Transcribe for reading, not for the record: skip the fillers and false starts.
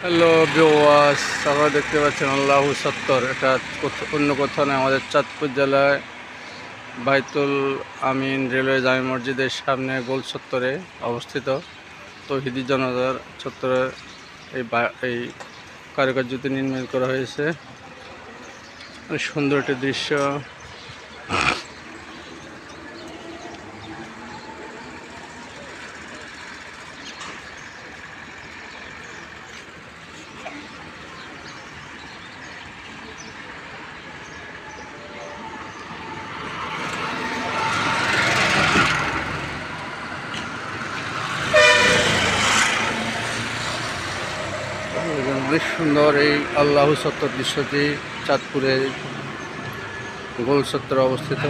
Hello viewers, আপনারা দেখতে পাচ্ছেন আল্লাহু সত্তর। এটা অন্য কোথাও নয়, আমাদের চাঁদপুর জেলায় বাইতুল আমিন রেলওয়ে জামে মসজিদের সামনে গোল চত্বরে অবস্থিত তৌহিদি জনতার চত্বরে এই কারুকার্যটি নির্মাণ করা হয়েছে। অনেক সুন্দর একটি দৃশ্য। বেশ সুন্দর এই আল্লাহু সত্তর দৃশ্যটি চাঁদপুরের গোল চত্বরে অবস্থিত।